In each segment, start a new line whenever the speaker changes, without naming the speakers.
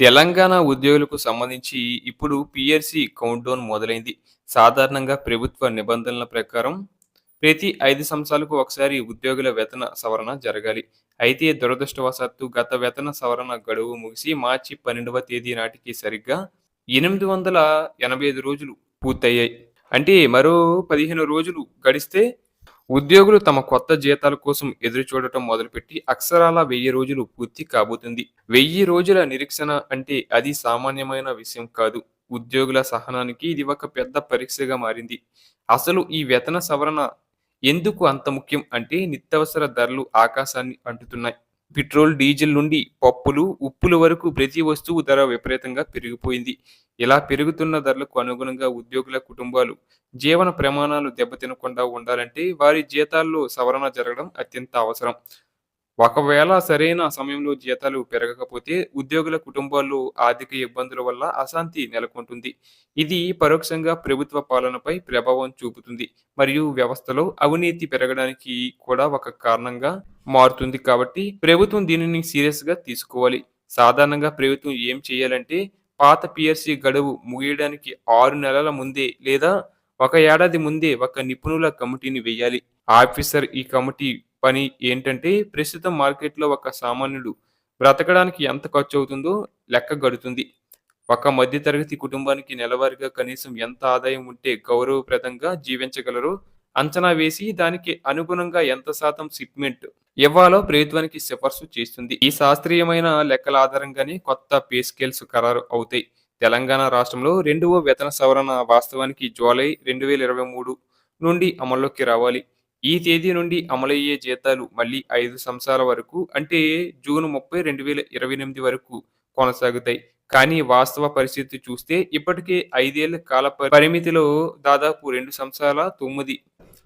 తెలంగాణ ఉద్యోగులకు సంబంధించి ఇప్పుడు పీఎస్సీ కౌంట్‌డౌన్ మొదలైంది. సాధారణంగా ప్రభుత్వ నిబంధనల ప్రకారం ప్రతి 5 సంవత్సరాలకు ఒకసారి ఉద్యోగుల వేతన సవరణ జరగాలి. అయితే దురదృష్టవశాత్తు గత వేతన సవరణ గడువు ముగిసి మార్చి 12వ తేదీ నాటికి సరిగ్గా 885 రోజులు పూర్తయ్యాయి. అంటే మరో 15 రోజులు గడిస్తే ఉద్యోగులు తమ కొత్త జీతాల కోసం ఎదురుచూడటం మొదలుపెట్టి అక్షరాల 1000 రోజులు పూర్తి కాబోతుంది. 1000 రోజుల నిరీక్షణ అంటే అది సామాన్యమైన విషయం కాదు. ఉద్యోగుల సహనానికి ఇది ఒక పెద్ద పరీక్షగా మారింది. అసలు ఈ వేతన సవరణ ఎందుకు అంత ముఖ్యం అంటే నిత్యావసర ధరలు ఆకాశాన్ని అంటుతున్నాయి. పెట్రోల్, డీజిల్ నుండి పప్పులు, ఉప్పుల వరకు ప్రతి వస్తువు ధర విపరీతంగా పెరిగిపోయింది. ఇలా పెరుగుతున్న ధరలకు అనుగుణంగా ఉద్యోగుల కుటుంబాలు జీవన ప్రమాణాలు దెబ్బతినకుండా ఉండాలంటే వారి జీతాల్లో సవరణ జరగడం అత్యంత అవసరం. ఒకవేళ సరైన సమయంలో జీతాలు పెరగకపోతే ఉద్యోగుల కుటుంబాల్లో ఆర్థిక ఇబ్బందుల వల్ల అశాంతి నెలకొంటుంది. ఇది పరోక్షంగా ప్రభుత్వ పాలనపై ప్రభావం చూపుతుంది మరియు వ్యవస్థలో అవినీతి పెరగడానికి కూడా ఒక కారణంగా మారుతుంది. కాబట్టి ప్రభుత్వం దీనిని సీరియస్‌గా తీసుకోవాలి. సాధారణంగా ప్రభుత్వం ఏం చేయాలంటే పాత పీఎస్‌సీ గడువు ముగియడానికి 6 నెలల ముందే లేదా ఒక ఏడాది ముందే ఒక నిపుణుల కమిటీని వేయాలి. ఆఫీసర్ ఈ కమిటీ పని ఏంటంటే ప్రస్తుతం మార్కెట్‌లో ఒక సామాన్యుడు బ్రతకడానికి ఎంత ఖర్చవుతుందో లెక్క గడుతుంది. ఒక మధ్య తరగతి కుటుంబానికి నెలవారీగా కనీసం ఎంత ఆదాయం ఉంటే గౌరవప్రదంగా జీవించగలరో అంచనా వేసి దానికి అనుగుణంగా ఎంత శాతం షిప్‌మెంట్ ఇవ్వాలో ప్రభుత్వానికి సిఫార్సు చేస్తుంది. ఈ శాస్త్రీయమైన లెక్కల ఆధారంగానే కొత్త పే స్కేల్స్ ఖరారు అవుతాయి. తెలంగాణ రాష్ట్రంలో రెండవ వేతన సవరణ వాస్తవానికి జూలై 2023 నుండి అమల్లోకి రావాలి. ఈ తేదీ నుండి అమలయ్యే జీతాలు మళ్ళీ 5 సంవత్సరాల వరకు అంటే జూన్ 30, 2028 వరకు కొనసాగుతాయి. కానీ వాస్తవ పరిస్థితి చూస్తే ఇప్పటికే 5 ఏళ్ల కాల పరిమితిలో దాదాపు 2 సంవత్సరాల 9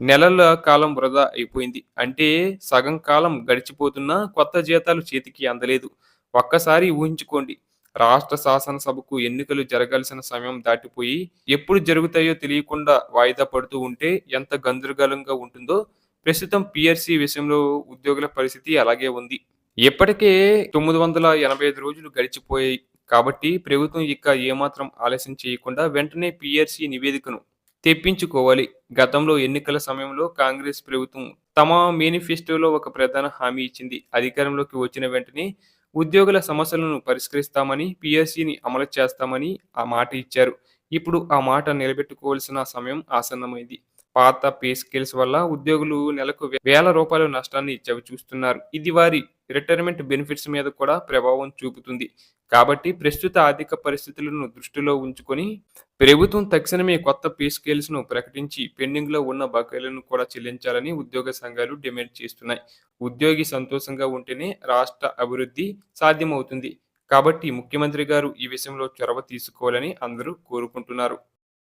నెలల కాలం వృధా అయిపోయింది. అంటే సగం కాలం గడిచిపోతున్నా కొత్త జీతాలు చేతికి అందలేదు. ఒక్కసారి ఊహించుకోండి. రాష్ట్ర శాసనసభకు ఎన్నికలు జరగాల్సిన సమయం దాటిపోయి ఎప్పుడు జరుగుతాయో తెలియకుండా వాయిదా పడుతూ ఉంటే ఎంత గందరగోళంగా ఉంటుందో ప్రస్తుతం పీఆర్సీ విషయంలో ఉద్యోగుల పరిస్థితి అలాగే ఉంది. ఇప్పటికే 985 రోజులు గడిచిపోయాయి. కాబట్టి ప్రభుత్వం ఇక ఏమాత్రం ఆలస్యం చేయకుండా వెంటనే పీఆర్సీ నివేదికను తెప్పించుకోవాలి. గతంలో ఎన్నికల సమయంలో కాంగ్రెస్ ప్రభుత్వం తమ మేనిఫెస్టోలో ఒక ప్రధాన హామీ ఇచ్చింది. అధికారంలోకి వచ్చిన వెంటనే ఉద్యోగుల సమస్యలను పరిష్కరిస్తామని, పీఎస్సీని అమలు చేస్తామని ఆ మాట ఇచ్చారు. ఇప్పుడు ఆ మాట నిలబెట్టుకోవాల్సిన సమయం ఆసన్నమైంది. పాత పే స్కేల్స్ వల్ల ఉద్యోగులు నెలకు వేల రూపాయల నష్టాన్ని చవిచూస్తున్నారు. ఇది వారి రిటైర్మెంట్ బెనిఫిట్స్ మీద కూడా ప్రభావం చూపుతుంది. కాబట్టి ప్రస్తుత ఆర్థిక పరిస్థితులను దృష్టిలో ఉంచుకొని ప్రభుత్వం తక్షణమే కొత్త పే స్కేల్స్‌ను ప్రకటించి పెండింగ్‌లో ఉన్న బకాయిలను కూడా చెల్లించాలని ఉద్యోగ సంఘాలు డిమాండ్ చేస్తున్నాయి. ఉద్యోగి సంతోషంగా ఉంటేనే రాష్ట్ర అభివృద్ధి సాధ్యమవుతుంది. కాబట్టి ముఖ్యమంత్రి గారు ఈ విషయంలో చొరవ తీసుకోవాలని అందరూ కోరుకుంటున్నారు.